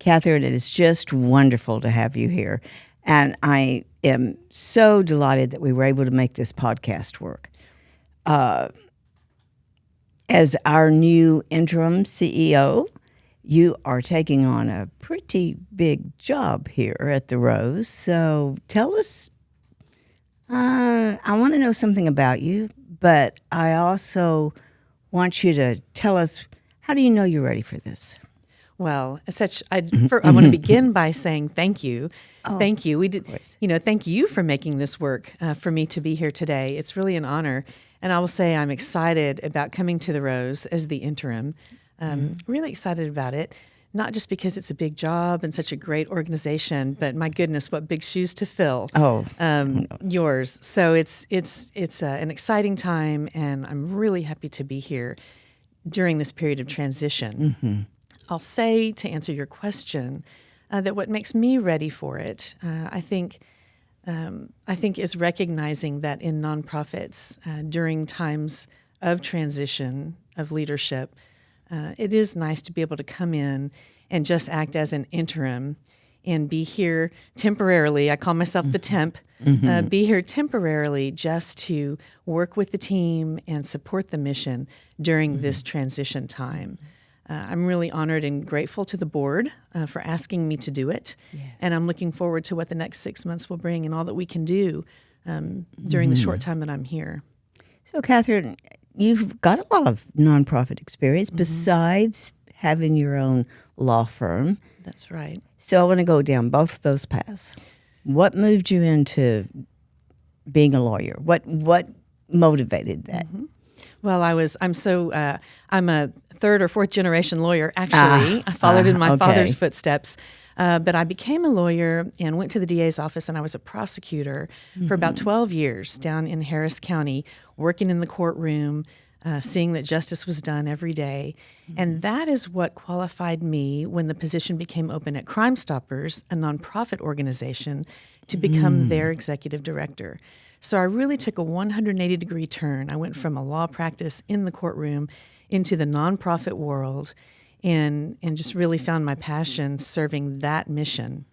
Catherine, it is just wonderful to have you here. And I am so delighted that we were able to make this podcast work. As our new interim CEO, you are taking on a pretty big job here at the Rose. So tell us, I want to know something about you, but I also want you to tell us, how do you know you're ready for this? Well, I want to begin by saying thank you. Oh, thank you. Thank you for making this work for me to be here today. It's really an honor. And I will say I'm excited about coming to the Rose as the interim. Really excited about it, not just because it's a big job and such a great organization, but my goodness, what big shoes to fill. Yours. So it's an exciting time, and I'm really happy to be here during this period of transition. Mm-hmm. I'll say, to answer your question, that what makes me ready for it, I think is recognizing that in nonprofits, during times of transition, of leadership, it is nice to be able to come in and just act as an interim and be here temporarily. I call myself the temp. Be here temporarily just to work with the team and support the mission during this transition time. I'm really honored and grateful to the board for asking me to do it. Yes. And I'm looking forward to what the next 6 months will bring and all that we can do during the short time that I'm here. So, Catherine, you've got a lot of nonprofit experience besides having your own law firm. That's right. So I want to go down both of those paths. What moved you into being a lawyer? What motivated that? Well, I'm a third or fourth generation lawyer, actually. I followed in my father's footsteps. But I became a lawyer and went to the DA's office, and I was a prosecutor for about 12 years down in Harris County, working in the courtroom, seeing that justice was done every day. And that is what qualified me when the position became open at Crime Stoppers, a nonprofit organization, to become their executive director. So I really took a 180-degree turn. I went from a law practice in the courtroom into the nonprofit world and just really found my passion serving that mission.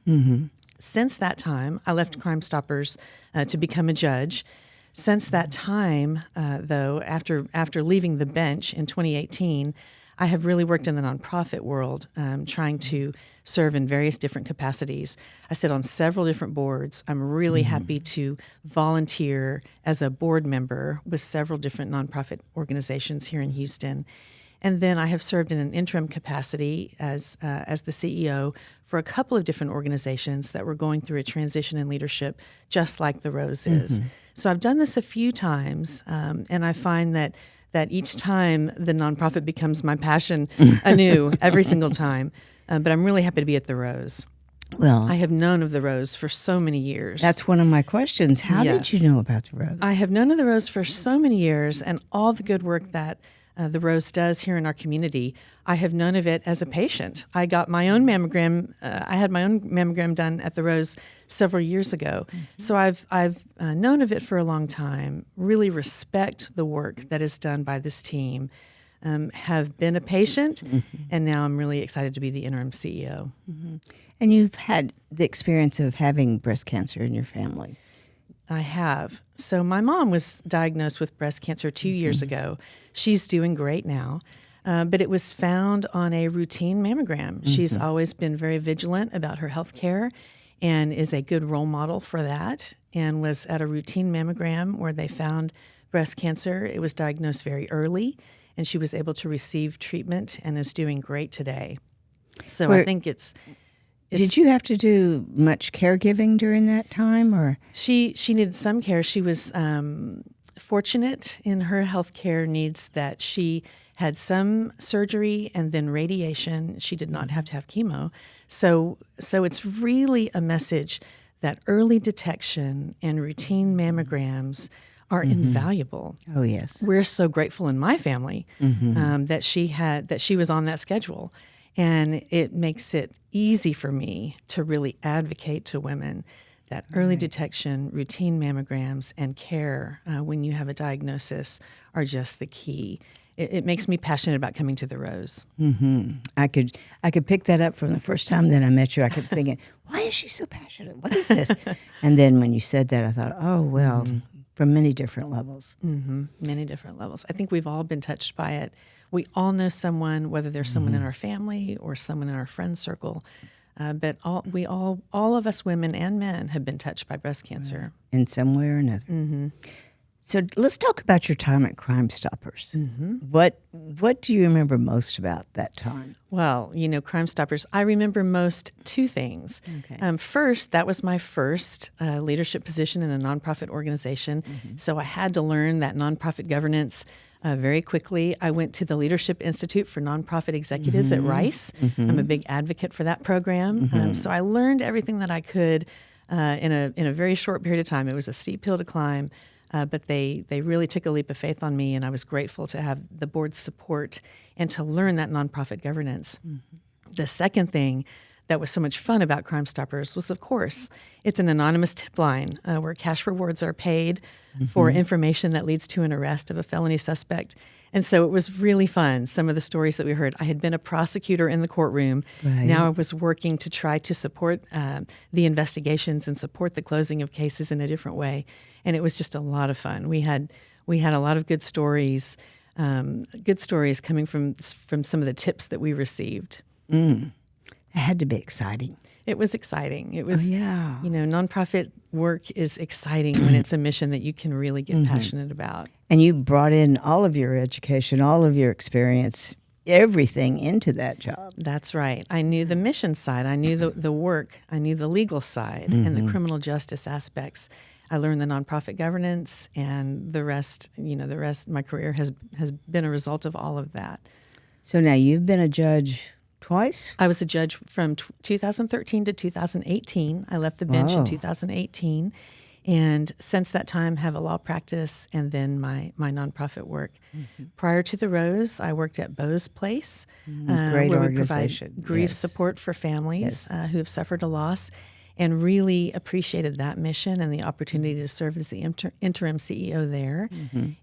Since that time, I left Crime Stoppers to become a judge. Since that time, though, after leaving the bench in 2018, I have really worked in the nonprofit world, trying to serve in various different capacities. I sit on several different boards. I'm really happy to volunteer as a board member with several different nonprofit organizations here in Houston. And then I have served in an interim capacity as the CEO for a couple of different organizations that were going through a transition in leadership, just like the Rose is. So I've done this a few times, and I find that each time the nonprofit becomes my passion anew every single time. But I'm really happy to be at the Rose. Well, I have known of the Rose for so many years. That's one of my questions. How did you know about the Rose? I have known of the Rose for so many years, and all the good work that the Rose does here in our community. I have known of it as a patient. I got my own mammogram. I had my own mammogram done at the Rose several years ago. So I've known of it for a long time. Really respect the work that is done by this team. Have been a patient, and now I'm really excited to be the interim CEO. And you've had the experience of having breast cancer in your family. I have. So my mom was diagnosed with breast cancer 2 years ago. She's doing great now, but it was found on a routine mammogram. She's always been very vigilant about her health care and is a good role model for that, and was at a routine mammogram where they found breast cancer. It was diagnosed very early, and she was able to receive treatment and is doing great today. So I think it's did you have to do much caregiving during that time, or she needed some care? She was fortunate in her health care needs that she had some surgery and then radiation. She did not have to have chemo. So it's really a message that early detection and routine mammograms are invaluable. Oh, yes. We're so grateful in my family that she was on that schedule. And it makes it easy for me to really advocate to women that early detection, routine mammograms, and care when you have a diagnosis are just the key. it makes me passionate about coming to the Rose. I could pick that up from the first time that I met you. I kept thinking, why is she so passionate? What is this? And then when you said that, I thought, oh, well, from many different levels. Many different levels. I think we've all been touched by it. We all know someone, whether there's someone in our family or someone in our friend circle, but all of us women and men have been touched by breast cancer. In some way or another. So let's talk about your time at Crime Stoppers. What do you remember most about that time? Well, Crime Stoppers, I remember most two things. Okay. First, that was my first leadership position in a nonprofit organization. So I had to learn that nonprofit governance very quickly. I went to the Leadership Institute for Nonprofit Executives at Rice. I'm a big advocate for that program. So I learned everything that I could in a very short period of time. It was a steep hill to climb. But they really took a leap of faith on me, and I was grateful to have the board's support and to learn that nonprofit governance. The second thing that was so much fun about Crime Stoppers was, of course, it's an anonymous tip line where cash rewards are paid for information that leads to an arrest of a felony suspect. And so it was really fun. Some of the stories that we heard, I had been a prosecutor in the courtroom. Right. Now I was working to try to support the investigations and support the closing of cases in a different way. And it was just a lot of fun. We had a lot of good stories coming from some of the tips that we received. It had to be exciting. It was exciting. It was, yeah. Nonprofit work is exciting when it's a mission that you can really get passionate about. And you brought in all of your education, all of your experience, everything into that job. That's right. I knew the mission side. I knew the work. I knew the legal side and the criminal justice aspects. I learned the nonprofit governance, and the rest, my career has been a result of all of that. So now you've been a judge twice? I was a judge from 2013 to 2018. I left the bench in 2018. And since that time, have a law practice and then my nonprofit work. Prior to the Rose, I worked at Bo's Place, great where organization. we provide grief support for families who have suffered a loss, and really appreciated that mission and the opportunity to serve as the interim CEO there.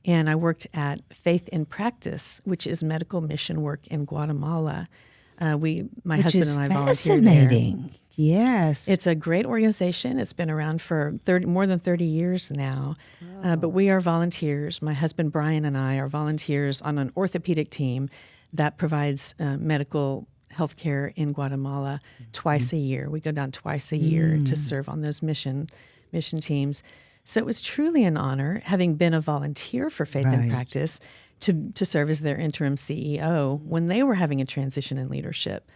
And I worked at Faith in Practice, which is medical mission work in Guatemala. My husband and I volunteered there. Fascinating. Yes. It's a great organization. It's been around for more than 30 years now. But we are volunteers. My husband Brian and I are volunteers on an orthopedic team that provides medical health care in Guatemala twice a year. We go down twice a year to serve on those mission teams. So it was truly an honor, having been a volunteer for Faith in Practice, to serve as their interim CEO when they were having a transition in leadership.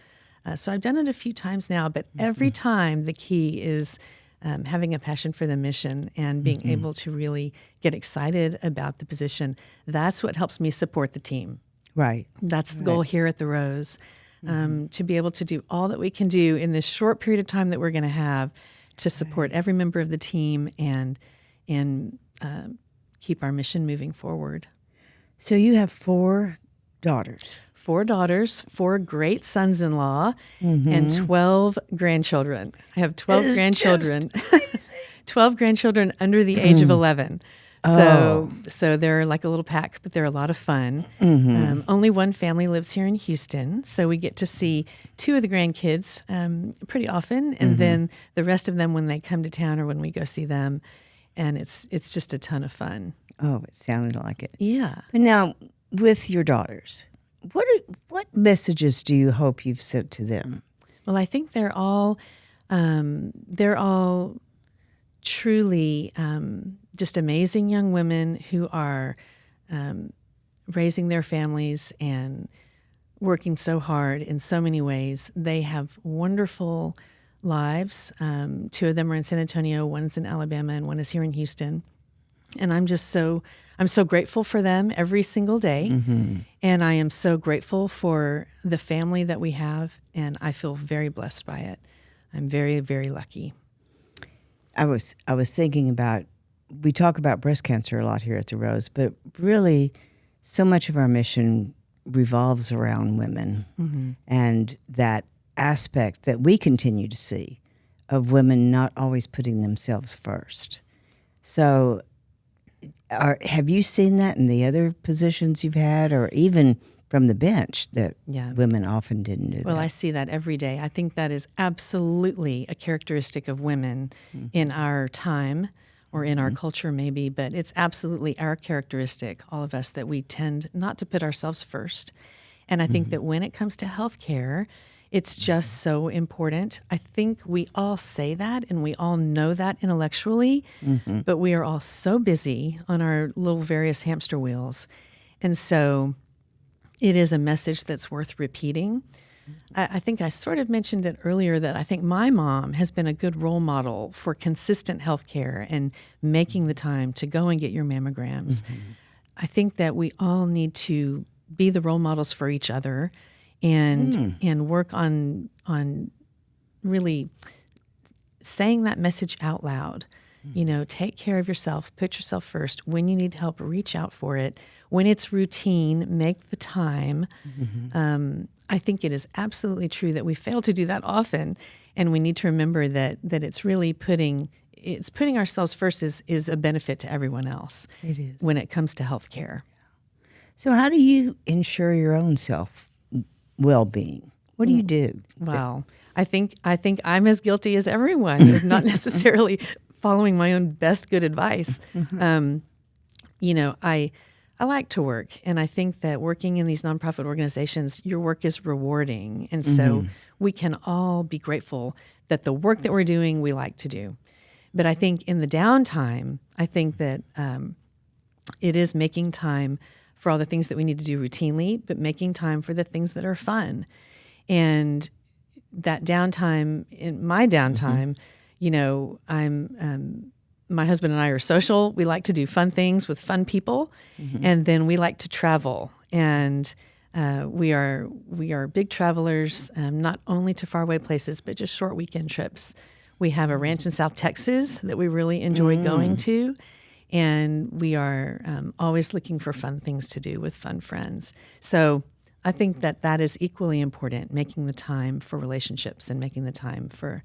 So I've done it a few times now, but every time the key is having a passion for the mission and being able to really get excited about the position. That's what helps me support the team. Right. That's the goal here at the Rose, to be able to do all that we can do in this short period of time that we're going to have to support every member of the team and keep our mission moving forward. So you have 4 daughters. 4 daughters, 4 great sons-in-law, and 12 grandchildren. I have 12 grandchildren, 12 grandchildren under the age of 11. So they're like a little pack, but they're a lot of fun. Only one family lives here in Houston, so we get to see 2 of the grandkids pretty often, and then the rest of them when they come to town or when we go see them, and it's just a ton of fun. Oh, it sounded like it. Yeah. But now, with your daughters, what messages do you hope you've sent to them? Well, I think they're all truly just amazing young women who are raising their families and working so hard in so many ways. They have wonderful lives. 2 of them are in San Antonio, one's in Alabama, and one is here in Houston. And I'm so grateful for them every single day. And I am so grateful for the family that we have, and I feel very blessed by it. I'm very, very lucky. I was thinking about, we talk about breast cancer a lot here at the Rose, but really so much of our mission revolves around women and that aspect that we continue to see of women not always putting themselves first. So Have you seen that in the other positions you've had, or even from the bench, that women often didn't do that? Well, I see that every day. I think that is absolutely a characteristic of women in our time or in our culture maybe, but it's absolutely our characteristic, all of us, that we tend not to put ourselves first. And I think that when it comes to healthcare, it's just so important. I think we all say that and we all know that intellectually, but we are all so busy on our little various hamster wheels. And so it is a message that's worth repeating. I think I sort of mentioned it earlier that I think my mom has been a good role model for consistent health care and making the time to go and get your mammograms. I think that we all need to be the role models for each other and work on really saying that message out loud. You know, take care of yourself, put yourself first. When you need help, reach out for it. When it's routine, make the time. I think it is absolutely true that we fail to do that often, and we need to remember that it's really putting ourselves first is a benefit to everyone else. It is when it comes to healthcare. So, how do you ensure your own self well-being? What do you do? Well, I think I'm as guilty as everyone of not necessarily following my own best good advice. You know, I like to work, and I think that working in these nonprofit organizations, your work is rewarding. And so we can all be grateful that the work that we're doing, we like to do. But I think in the downtime, I think that it is making time for all the things that we need to do routinely, but making time for the things that are fun. And that downtime, in my downtime, you know, my husband and I are social. We like to do fun things with fun people, and then we like to travel. And we are big travelers, not only to faraway places, but just short weekend trips. We have a ranch in South Texas that we really enjoy going to, and we are always looking for fun things to do with fun friends. So I think that is equally important, making the time for relationships and making the time for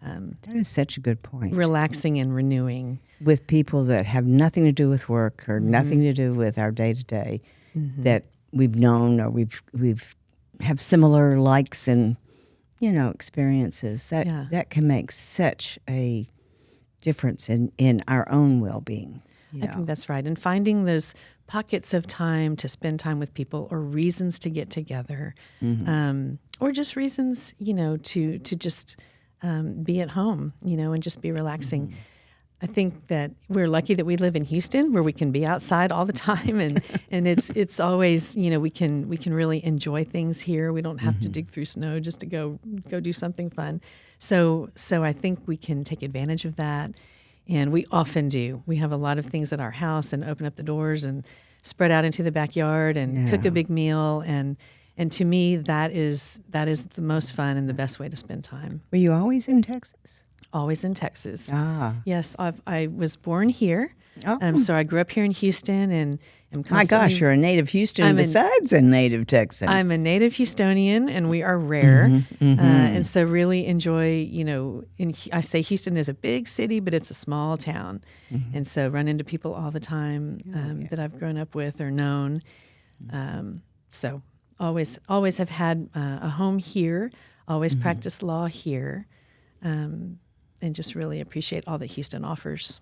that is such a good point. Relaxing and renewing. With people that have nothing to do with work or nothing to do with our day-to-day, that we've known or we've have similar likes and, you know, experiences. That can make such a difference in our own well-being. I think that's right. And finding those pockets of time to spend time with people, or reasons to get together, or just reasons, you know, to just be at home, you know, and just be relaxing. I think that we're lucky that we live in Houston, where we can be outside all the time, and it's always, you know, we can really enjoy things here. We don't have to dig through snow just to go do something fun. So I think we can take advantage of that, and we often do. We have a lot of things at our house, and open up the doors and spread out into the backyard and cook a big meal, and to me that is the most fun and the best way to spend time. Were you always in Texas? Always in Texas. Yes, I was born here. So I grew up here in Houston, and am constantly. My gosh, you're a native Houston besides a native Texan. I'm a native Houstonian, and we are rare, and so really enjoy. You know, I say Houston is a big city, but it's a small town, and so run into people all the time that I've grown up with or known. So always have had a home here. Always practiced law here. And just really appreciate all that Houston offers.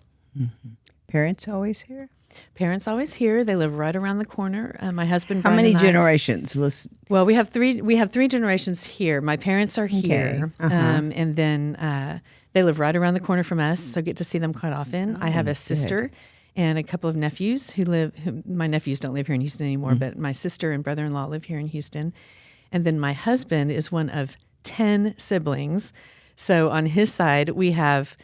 Parents always here? Parents always here. They live right around the corner. My husband. How Brian many and generations? Well, we have three generations here. My parents are here, and then they live right around the corner from us, so get to see them quite often. I have a sister and a couple of nephews my nephews don't live here in Houston anymore, but my sister and brother-in-law live here in Houston. And then my husband is one of 10 siblings. So on his side, we have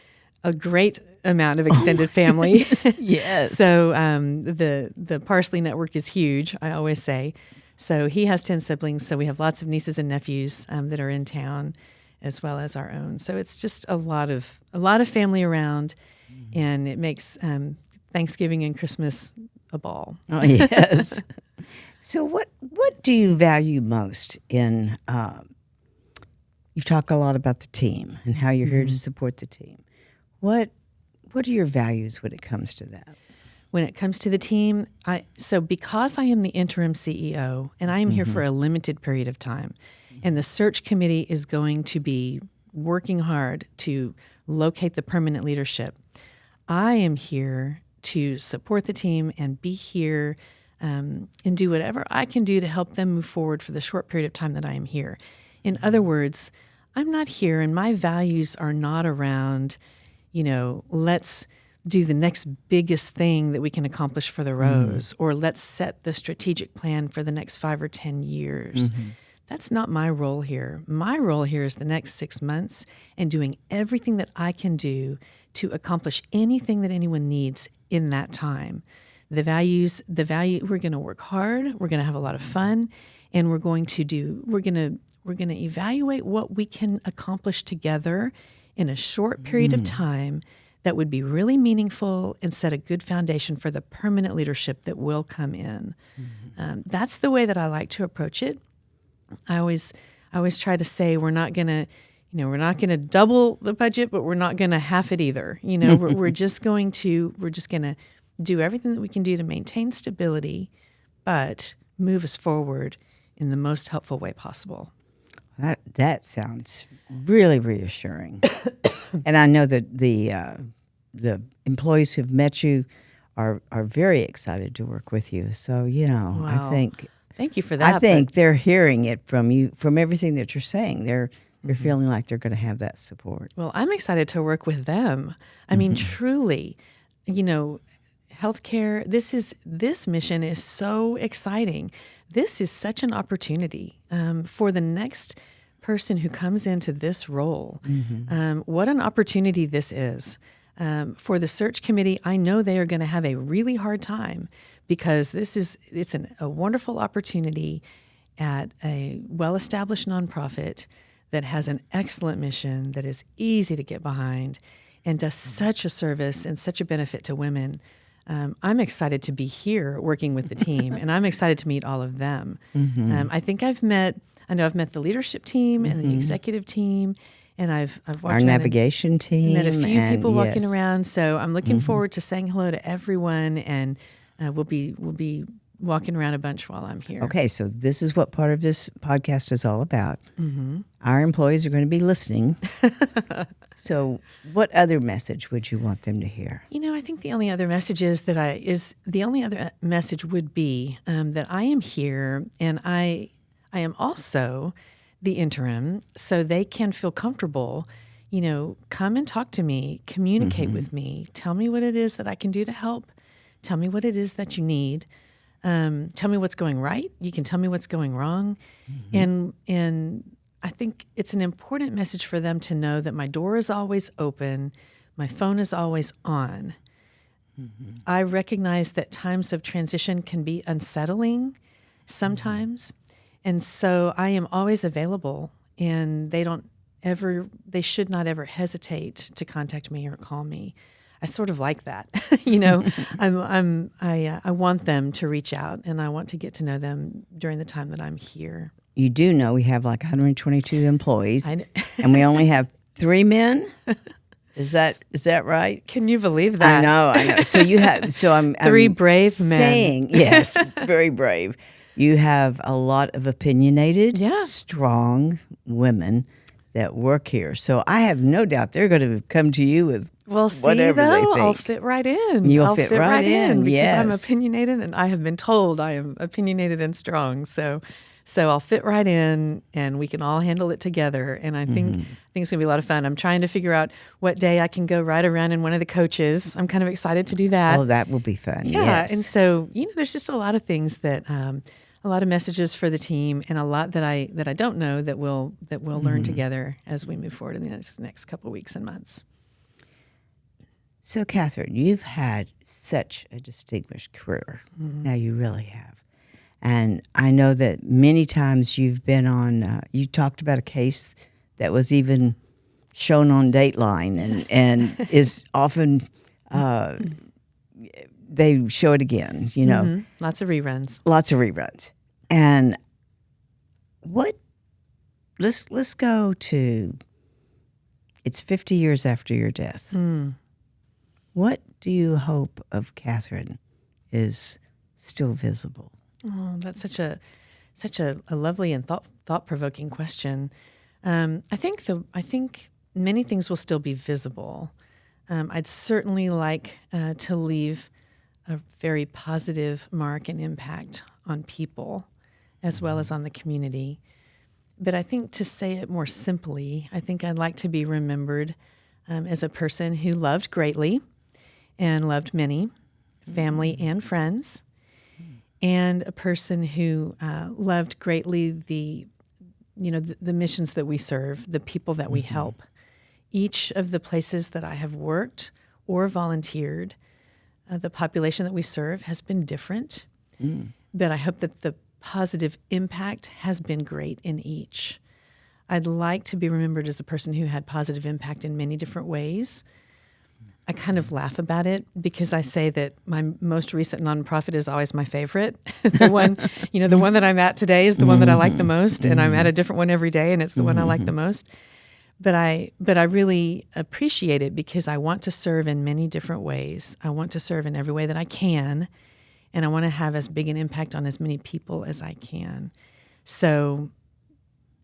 a great amount of extended family. Yes. So the Parsley network is huge, I always say. So he has 10 siblings. So we have lots of nieces and nephews that are in town, as well as our own. So it's just a lot of family around, and it makes Thanksgiving and Christmas a ball. Oh, yes. So what do you value most in? You've talked a lot about the team and how you're here to support the team. What are your values when it comes to that? When it comes to the team, so because I am the interim CEO and I am here for a limited period of time, and the search committee is going to be working hard to locate the permanent leadership, I am here to support the team and be here and do whatever I can do to help them move forward for the short period of time that I am here. In other words, I'm not here, and my values are not around, let's do the next biggest thing that we can accomplish for the Rose, or let's set the strategic plan for the next 5 or 10 years. That's not my role here. My role here is the next 6 months and doing everything that I can do to accomplish anything that anyone needs in that time. We're going to work hard, we're going to have a lot of fun, and we're going to evaluate what we can accomplish together in a short period of time that would be really meaningful and set a good foundation for the permanent leadership that will come in. That's the way that I like to approach it. I always try to say we're not going to double the budget, but we're not going to half it either. We're just going to do everything that we can do to maintain stability, but move us forward in the most helpful way possible. That sounds really reassuring. And I know that the employees who've met you are very excited to work with you. So, Wow. I think... Thank you for that. I think they're hearing it from you, from everything that you're saying. They're feeling like they're going to have that support. Well, I'm excited to work with them. I mean, truly, healthcare, this mission is so exciting. This is such an opportunity for the next person who comes into this role. What an opportunity this is. For the search committee, I know they are going to have a really hard time, because it's a wonderful opportunity at a well-established nonprofit that has an excellent mission, that is easy to get behind, and does such a service and such a benefit to women. I'm excited to be here working with the team, and I'm excited to meet all of them. I think I've met the leadership team and the executive team, and I've watched our navigation team. Met a few people walking around. So I'm looking forward to saying hello to everyone, and we'll be walking around a bunch while I'm here. Okay, so this is what part of this podcast is all about. Our employees are going to be listening. So what other message would you want them to hear? I think the only other message would be that I am here, and I am also the interim, so they can feel comfortable. Come and talk to me, communicate with me, tell me what it is that I can do to help. Tell me what it is that you need. Tell me what's going right. You can tell me what's going wrong. And I think it's an important message for them to know that my door is always open. My phone is always on. I recognize that times of transition can be unsettling sometimes. And so I am always available, and they should not ever hesitate to contact me or call me. I sort of like that. I want them to reach out, and I want to get to know them during the time that I'm here. You do know we have like 122 employees, and we only have 3 men. Is that right? Can you believe that? I know. So you have. So I'm 3 brave men. Saying yes, very brave. You have a lot of opinionated, strong women that work here. So I have no doubt they're going to come to you with whatever they think. I'll fit right in. You'll fit right in because yes. I'm opinionated, and I have been told I am opinionated and strong. So I'll fit right in, and we can all handle it together. And I think it's going to be a lot of fun. I'm trying to figure out what day I can go ride around in one of the coaches. I'm kind of excited to do that. Oh, that will be fun. Yeah. Yes. And so, there's just a lot of things that, a lot of messages for the team, and a lot that I don't know that we'll learn together as we move forward in the next couple of weeks and months. So, Katherine, you've had such a distinguished career. Now you really have. And I know that many times you've been on, you talked about a case that was even shown on Dateline and is often, they show it again, Lots of reruns. And let's go to, it's 50 years after your death. What do you hope of Katherine is still visible? Oh, that's such a lovely and thought provoking question. I think many things will still be visible. I'd certainly like to leave a very positive mark and impact on people, as well as on the community. But I think, to say it more simply, I think I'd like to be remembered as a person who loved greatly and loved many, family and friends, and a person who loved greatly the missions that we serve, the people that we help. Each of the places that I have worked or volunteered, the population that we serve has been different, but I hope that the positive impact has been great in each. I'd like to be remembered as a person who had positive impact in many different ways. I kind of laugh about it because I say that my most recent nonprofit is always my favorite. The one that I'm at today is the one that I like the most, and I'm at a different one every day, and it's the one I like the most. But I really appreciate it because I want to serve in many different ways. I want to serve in every way that I can, and I want to have as big an impact on as many people as I can. So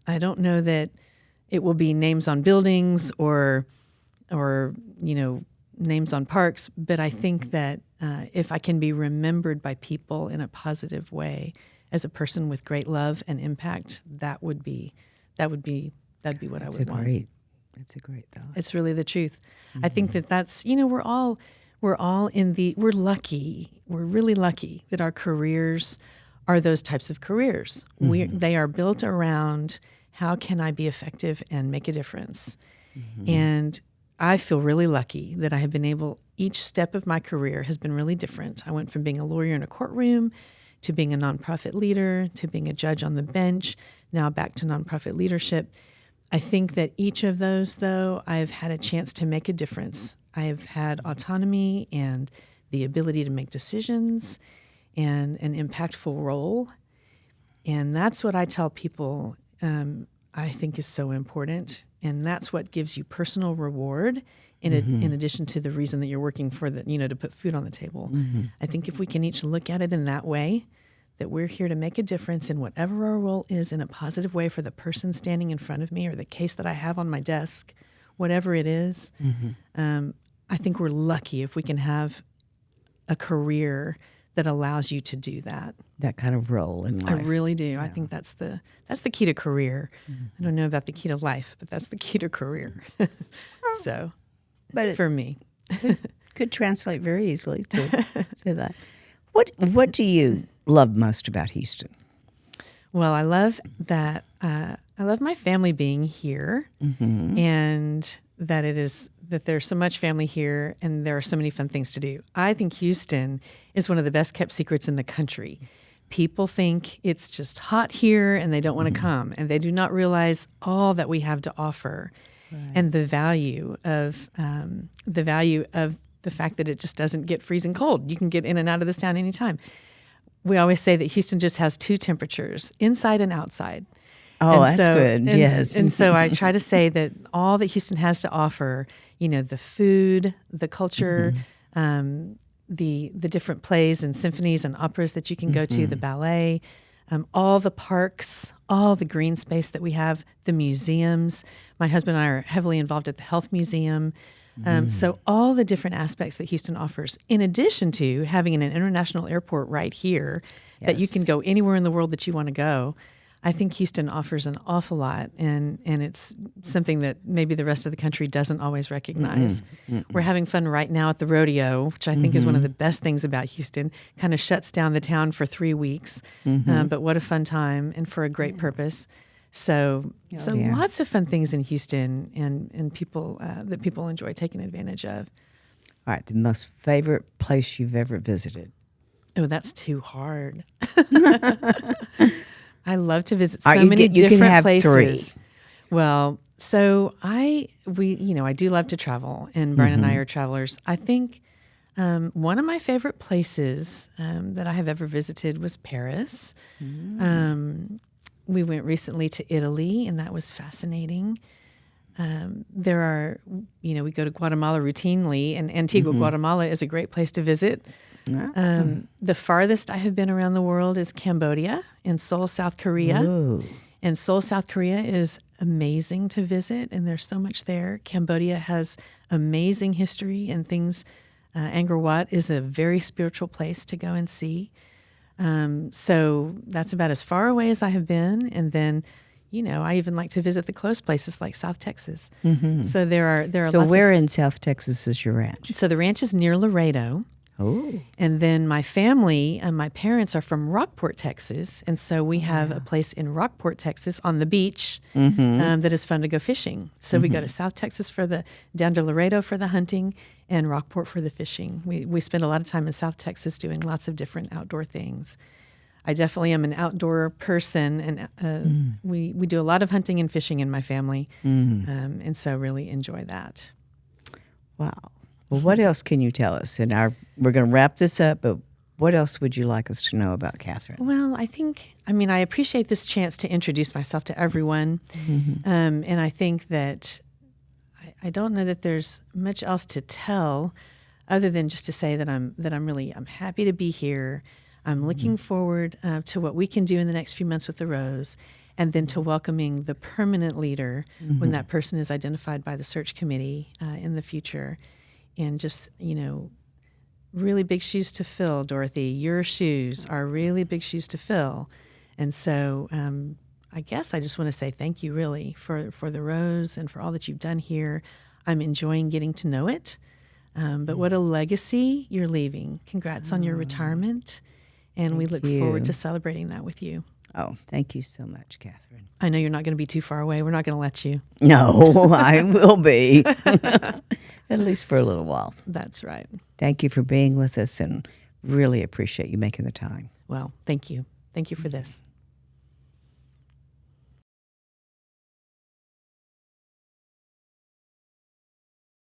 I don't know that it will be names on buildings or names on parks, but I think that if I can be remembered by people in a positive way as a person with great love and impact, that'd be what I would want. That's a great thought. It's really the truth. I think that's we're lucky. We're really lucky that our careers are those types of careers. They are built around how can I be effective and make a difference. And I feel really lucky that I have been able, each step of my career has been really different. I went from being a lawyer in a courtroom to being a nonprofit leader to being a judge on the bench, now back to nonprofit leadership. I think that each of those, though, I've had a chance to make a difference. I've had autonomy and the ability to make decisions and an impactful role. And that's what I tell people I think is so important. And that's what gives you personal reward in addition to the reason that you're working for to put food on the table. I think if we can each look at it in that way, that we're here to make a difference in whatever our role is in a positive way for the person standing in front of me or the case that I have on my desk, whatever it is, I think we're lucky if we can have a career that allows you to do that. That kind of role in life. I really do. Yeah. I think that's the key to career. I don't know about the key to life, but that's the key to career. For me. Could translate very easily to that. What do you love most about Houston? Well, I love that I love my family being here, and that there's so much family here, and there are so many fun things to do. I think Houston is one of the best kept secrets in the country. People think it's just hot here, and they don't want to come, and they do not realize all that we have to offer, and the value of the fact that it just doesn't get freezing cold. You can get in and out of this town anytime. We always say that Houston just has two temperatures, inside and outside. Oh, that's good. Yes. And so I try to say that all that Houston has to offer, the food, the culture, the different plays and symphonies and operas that you can go to, the ballet, all the parks, all the green space that we have, the museums. My husband and I are heavily involved at the Health Museum. So all the different aspects that Houston offers, in addition to having an international airport right here that you can go anywhere in the world that you want to go, I think Houston offers an awful lot, and it's something that maybe the rest of the country doesn't always recognize. We're having fun right now at the rodeo, which I think is one of the best things about Houston. Kind of shuts down the town for 3 weeks, but what a fun time and for a great purpose. So lots of fun things in Houston, and people that people enjoy taking advantage of. All right, the most favorite place you've ever visited? Oh, that's too hard. I love to visit so many different you can have places. 3. Well, so I do love to travel, and Brian and I are travelers. I think one of my favorite places that I have ever visited was Paris. We went recently to Italy, and that was fascinating. We go to Guatemala routinely, and Antigua, Guatemala is a great place to visit. The farthest I have been around the world is Cambodia and Seoul, South Korea. Ooh. And Seoul, South Korea is amazing to visit, and there's so much there. Cambodia has amazing history and things. Angkor Wat is a very spiritual place to go and see. So that's about as far away as I have been. And then, I even like to visit the close places like South Texas. Mm-hmm. So there are. So where in South Texas is your ranch? So the ranch is near Laredo. Oh. And then my family and my parents are from Rockport, Texas. And so we have a place in Rockport, Texas on the beach that is fun to go fishing. So we go to South Texas down to Laredo for the hunting and Rockport for the fishing. We spend a lot of time in South Texas doing lots of different outdoor things. I definitely am an outdoor person, and we do a lot of hunting and fishing in my family. And so really enjoy that. Wow. Well, what else can you tell us? We're going to wrap this up, but what else would you like us to know about Katherine? Well, I appreciate this chance to introduce myself to everyone. And I think that I don't know that there's much else to tell other than just to say that I'm happy to be here. I'm looking forward to what we can do in the next few months with the Rose, and then to welcoming the permanent leader when that person is identified by the search committee in the future. And just, really big shoes to fill, Dorothy. Your shoes are really big shoes to fill. And so I guess I just want to say thank you, really, for the Rose and for all that you've done here. I'm enjoying getting to know it. But what a legacy you're leaving. Congrats on your retirement. And we look forward to celebrating that with you. Oh, thank you so much, Katherine. I know you're not going to be too far away. We're not going to let you. No, I will be. At least for a little while. That's right. Thank you for being with us, and really appreciate you making the time. Well, thank you. Thank you for this.